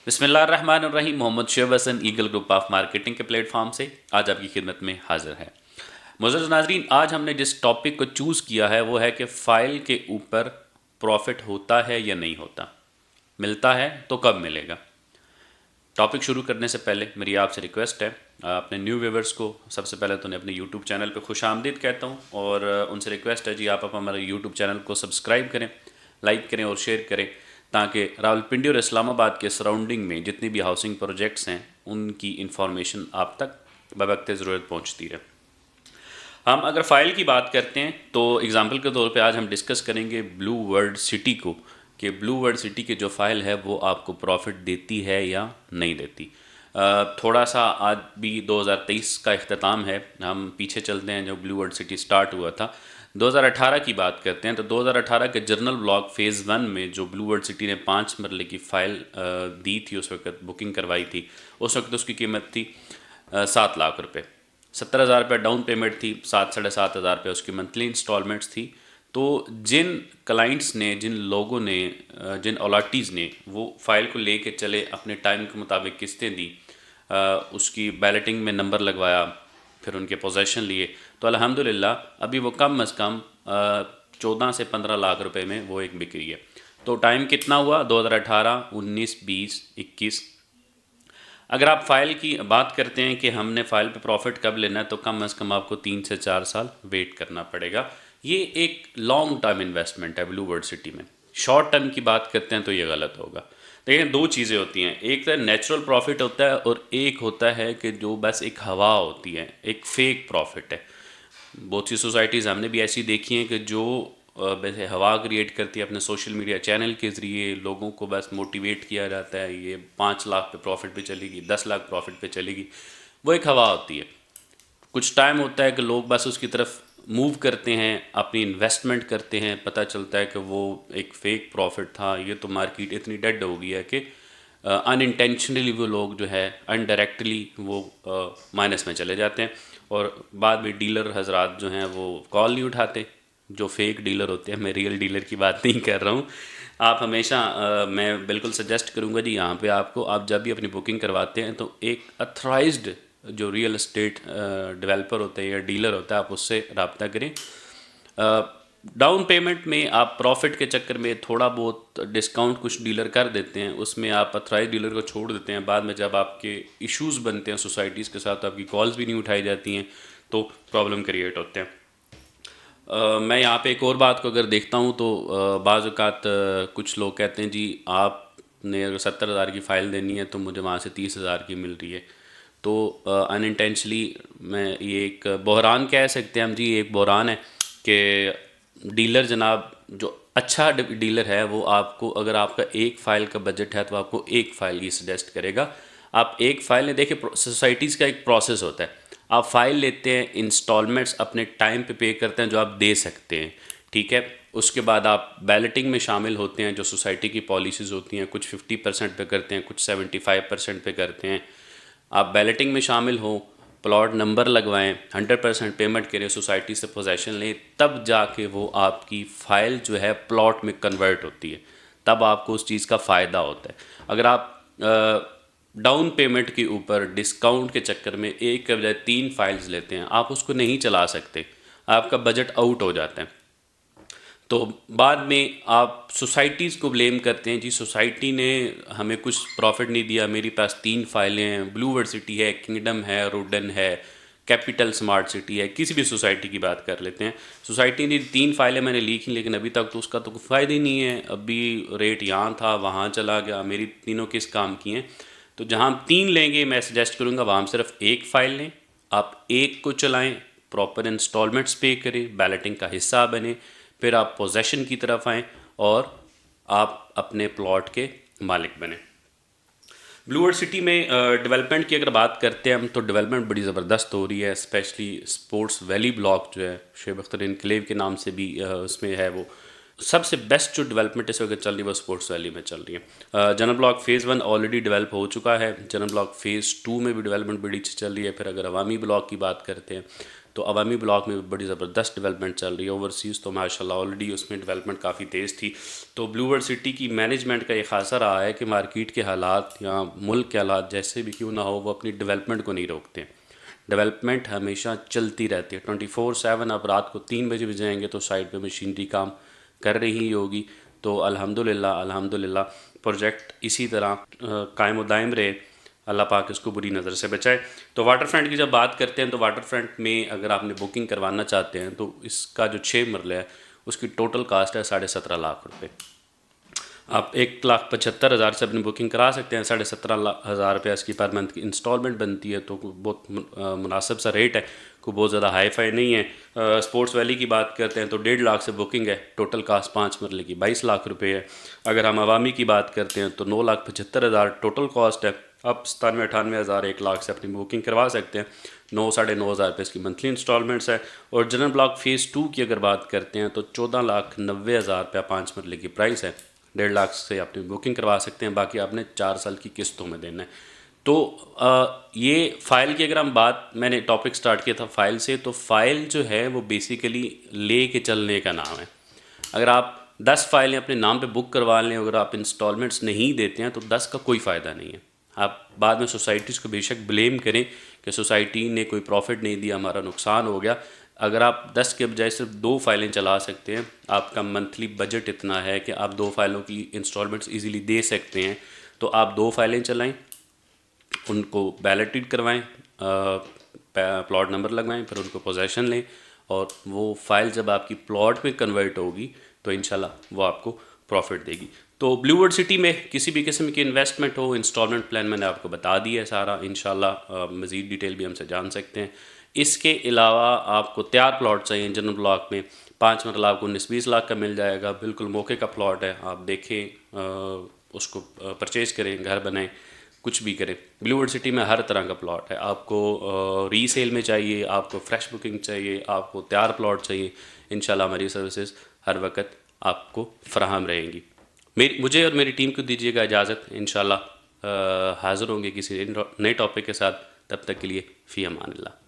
बिस्मिल्लाहिर्रहमानिर्रहीम। Mohammad Shoaib Hasan eagle group of marketing के platform से आज आपकी खिदमत में हाजिर है। मुअज़्ज़ज़ नाज़रीन, आज हमने जिस टॉपिक को चूज़ किया है वो है कि फ़ाइल के ऊपर प्रॉफिट होता है या नहीं होता, मिलता है तो कब मिलेगा। टॉपिक शुरू करने से पहले मेरी आपसे रिक्वेस्ट है, अपने न्यू व्यूवर्स को सबसे पहले तो उन्हें अपने यूट्यूब चैनल पे खुशामदीद कहता हूँ और उनसे रिक्वेस्ट है जी आप हमारे यूट्यूब चैनल को सब्सक्राइब करें, लाइक करें और शेयर करें, ताकि रावलपिंडी और इस्लामाबाद के सराउंडिंग में जितनी भी हाउसिंग प्रोजेक्ट्स हैं उनकी इंफॉर्मेशन आप तक बवक्त ज़रूरत पहुँचती रहे। हम अगर फ़ाइल की बात करते हैं तो एग्ज़ाम्पल के तौर पे आज हम डिस्कस करेंगे ब्लू वर्ल्ड सिटी को, कि ब्लू वर्ल्ड सिटी की जो फ़ाइल है वो आपको प्रॉफिट देती है या नहीं देती। थोड़ा सा आज भी 2023 का इख्तिताम है, हम पीछे चलते हैं जब ब्लू वर्ल्ड सिटी स्टार्ट हुआ था। 2018 की बात करते हैं तो 2018 के जर्नल ब्लॉक फ़ेज़ 1 में जो ब्लू वर्ल्ड सिटी ने 5 मरले की फ़ाइल दी थी, उस वक्त बुकिंग करवाई थी, उस वक्त उसकी कीमत थी 7 लाख रुपये। 70,000 रुपये डाउन पेमेंट थी, 7-7,500 रुपये उसकी मंथली इंस्टॉलमेंट्स थी। तो जिन क्लाइंट्स ने, जिन लोगों ने, जिन अलॉटीज़ ने वो फ़ाइल को ले कर चले, अपने टाइम के मुताबिक किस्तें दी, उसकी बैलेटिंग में नंबर लगवाया, फिर उनके पोजेशन लिए, तो अल्हम्दुलिल्लाह अभी वो कम अज़ कम 14 से 15 लाख रुपए में वो एक बिक्री है। तो टाइम कितना हुआ? 2018, 19, 20, 21। अगर आप फ़ाइल की बात करते हैं कि हमने फ़ाइल पे प्रॉफिट कब लेना है, तो कम अज़ कम आपको 3 से 4 साल वेट करना पड़ेगा। ये एक लॉन्ग टर्म इन्वेस्टमेंट है ब्लू वर्ल्ड सिटी में। शॉर्ट टर्म की बात करते हैं तो ये गलत होगा। देखिए, दो चीज़ें होती हैं, एक तो नेचुरल प्रॉफिट होता है और एक होता है कि जो बस एक हवा होती है, एक फेक प्रॉफिट है। बहुत सी सोसाइटीज़ हमने भी ऐसी देखी हैं कि जो वैसे हवा क्रिएट करती है, अपने सोशल मीडिया चैनल के ज़रिए लोगों को बस मोटिवेट किया जाता है, ये 5 लाख पे प्रॉफिट पे चलेगी, 10 लाख प्रॉफिट पे चलेगी। वो एक हवा होती है। कुछ टाइम होता है कि लोग बस उसकी तरफ मूव करते हैं, अपनी इन्वेस्टमेंट करते हैं, पता चलता है कि वो एक फ़ेक प्रॉफिट था, ये तो मार्केट इतनी डेड हो गई है कि अनइंटेंशनली वो लोग जो है अनडायरेक्टली वो माइनस में चले जाते हैं और बाद में डीलर हजरात जो हैं वो कॉल नहीं उठाते, जो फेक डीलर होते हैं। मैं रियल डीलर की बात नहीं कर रहा हूँ। आप हमेशा मैं बिल्कुल सजेस्ट करूँगा जी, यहाँ पे आपको, आप जब भी अपनी बुकिंग करवाते हैं तो एक अथराइज्ड जो रियल एस्टेट डेवलपर होते हैं या डीलर होता है, आप उससे रब्ता करें। डाउन पेमेंट में आप प्रॉफिट के चक्कर में थोड़ा बहुत डिस्काउंट कुछ डीलर कर देते हैं, उसमें आप अथराइज डीलर को छोड़ देते हैं। बाद में जब आपके इश्यूज़ बनते हैं सोसाइटीज़ के साथ, तो आपकी कॉल्स भी नहीं उठाई जाती हैं, तो प्रॉब्लम क्रिएट होते हैं। मैं यहाँ पे एक और बात को अगर देखता हूँ तो बाज़ औक़ात कुछ लोग कहते हैं जी आपने अगर 70,000 की फ़ाइल देनी है तो मुझे वहाँ से 30,000 की मिल रही है। तो अनइंटेंशनली मैं ये एक बहरान कह सकते हैं हम जी, एक बहरान है कि डीलर जनाब जो अच्छा डीलर है वो आपको, अगर आपका एक फ़ाइल का बजट है तो आपको एक फ़ाइल ही सजेस्ट करेगा। आप एक फ़ाइल ने देखिए, सोसाइटीज़ का एक प्रोसेस होता है। आप फ़ाइल लेते हैं, इंस्टॉलमेंट्स अपने टाइम पे करते हैं जो आप दे सकते हैं, ठीक है। उसके बाद आप बैलेटिंग में शामिल होते हैं, जो सोसाइटी की पॉलिसीज़ होती हैं, कुछ 50% पे करते हैं, कुछ 75% पे करते हैं। आप बैलेटिंग में शामिल हो, प्लॉट नंबर लगवाएं, 100% पेमेंट करें, सोसाइटी से पोजेसन लें, तब जाके वो आपकी फ़ाइल जो है प्लॉट में कन्वर्ट होती है, तब आपको उस चीज़ का फ़ायदा होता है। अगर आप डाउन पेमेंट के ऊपर डिस्काउंट के चक्कर में एक के बजाय 3 फाइल्स लेते हैं, आप उसको नहीं चला सकते, आपका बजट आउट हो जाता है। तो बाद में आप सोसाइटीज़ को ब्लेम करते हैं जी, सोसाइटी ने हमें कुछ प्रॉफिट नहीं दिया, मेरे पास 3 फाइलें हैं, ब्लू वर्ल्ड सिटी है, किंगडम है, रोडन है, कैपिटल स्मार्ट सिटी है, किसी भी सोसाइटी की बात कर लेते हैं। सोसाइटी ने 3 फाइलें मैंने लिखी, लेकिन अभी तक तो उसका तो कोई फ़ायदा ही नहीं है, अभी रेट यहाँ था वहाँ चला गया, मेरी तीनों किस काम की हैं। तो जहाँ हम 3 लेंगे, मैं सजेस्ट करूँगा वहाँ हम सिर्फ एक फ़ाइल लें, आप एक को चलाएं, प्रॉपर इंस्टॉलमेंट्स पे करें, बैलेटिंग का हिस्सा बने, फिर आप पोजेशन की तरफ आएँ और आप अपने प्लॉट के मालिक बने। ब्लू वर्ल्ड सिटी में डेवलपमेंट की अगर बात करते हैं हम, तो डेवलपमेंट बड़ी ज़बरदस्त हो रही है, स्पेशली स्पोर्ट्स वैली ब्लॉक जो है, शेब अख्तर इनक्लेव के नाम से भी उसमें है, वो सबसे बेस्ट जो डेवलपमेंट इस वक्त चल रही है वो स्पोर्ट्स वैली में चल रही है। General block phase 1 already develop हो चुका है, जनरल ब्लॉक फ़ेज़ 2 में भी डेवलपमेंट बड़ी अच्छी चल रही है। फिर अगर अवामी ब्लॉक की बात करते हैं तो अवामी ब्लॉक में बड़ी ज़बरदस्त डेवलपमेंट चल रही है। ओवरसीज़ तो माशाल्लाह ऑलरेडी उसमें डेवलपमेंट काफ़ी तेज़ थी। तो ब्लू वर्ल्ड सिटी की मैनेजमेंट का ये खासा रहा है कि मार्केट के हालात या मुल्क के हालात जैसे भी क्यों ना हो, वो अपनी डेवलपमेंट को नहीं रोकते हैं। डेवलपमेंट हमेशा चलती रहती है 24/7। अब रात को 3 बजे भी जाएंगे तो साइड पे मशीनरी काम कर रही होगी। तो अल्हम्दुलिल्लाह प्रोजेक्ट इसी तरह कायम दायम रहे। अल्लाह पाक इसको बुरी नज़र से बचाए। तो वाटर फ्रंट की जब बात करते हैं तो वाटर फ्रंट में अगर आपने बुकिंग करवाना चाहते हैं तो इसका जो 6 मरले है उसकी टोटल कास्ट है 17.5 लाख रुपये। आप 1,75,000 से अपनी बुकिंग करा सकते हैं। 17,500 रुपया इसकी पर मंथ की इंस्टॉलमेंट बनती है। तो बहुत मुनासिब सा रेट है, कोई बहुत ज़्यादा हाई फाई नहीं है। स्पोर्ट्स वैली की बात करते हैं तो 1.5 लाख से बुकिंग है। टोटल कास्ट 5 मरले की 22 लाख रुपये है। अगर हम अवामी की बात करते हैं तो 9,75,000 टोटल कॉस्ट है। आप 97-98,000 1 लाख से अपनी बुकिंग करवा सकते हैं। 9-9,500 रुपये इसकी मंथली इंस्टॉलमेंट्स है। और जनरल ब्लॉक फ़ेज़ 2 की अगर बात करते हैं तो 14,90,000 रुपया 5 मरले की प्राइस है। 1.5 लाख से अपनी बुकिंग करवा सकते हैं। बाकी आपने 4 साल की किस्तों में देना है। तो ये फ़ाइल की अगर हम बात, मैंने टॉपिक स्टार्ट किया था फ़ाइल से, तो फ़ाइल जो है वो बेसिकली ले के चलने का नाम है। अगर आप 10 फाइलें अपने नाम पे बुक करवा लें, अगर आप इंस्टॉलमेंट्स नहीं देते हैं तो 10 का कोई फ़ायदा नहीं है। आप बाद में सोसाइटीज़ को बेशक ब्लेम करें कि सोसाइटी ने कोई प्रॉफिट नहीं दिया, हमारा नुकसान हो गया। अगर आप 10 के बजाय सिर्फ 2 फाइलें चला सकते हैं, आपका मंथली बजट इतना है कि आप 2 फाइलों की इंस्टॉलमेंट्स इजीली दे सकते हैं, तो आप 2 फाइलें चलाएं, उनको बैलेटेड करवाएं, प्लॉट नंबर लगवाएं, फिर उनको पोजेसन लें और वो फाइल जब आपकी प्लॉट में कन्वर्ट होगी तो इंशाल्लाह वो आपको प्रॉफिट देगी। तो ब्लू वर्ल्ड सिटी में किसी भी किस्म की इन्वेस्टमेंट हो, इंस्टॉलमेंट प्लान मैंने आपको बता दिया है सारा। इंशाल्लाह मज़ीद डिटेल भी हमसे जान सकते हैं। इसके अलावा आपको तैयार प्लॉट चाहिए जनरल ब्लॉक में, 5 मरला आपको 19-20 लाख का मिल जाएगा। बिल्कुल मौके का प्लॉट है, आप देखें, उसको परचेज़ करें, घर बनाएं, कुछ भी करें। ब्लू वर्ल्ड सिटी में हर तरह का प्लॉट है। आपको रीसेल में चाहिए, आपको फ्रेश बुकिंग चाहिए, आपको तैयार प्लॉट चाहिए, इंशाल्लाह हमारी सर्विसेज हर वक्त आपको फराहम रहेंगी। मुझे और मेरी टीम को दीजिएगा इजाज़त। इंशाल्लाह हाज़िर होंगे किसी नए टॉपिक के साथ। तब तक के लिए फ़ी अमान अल्लाह।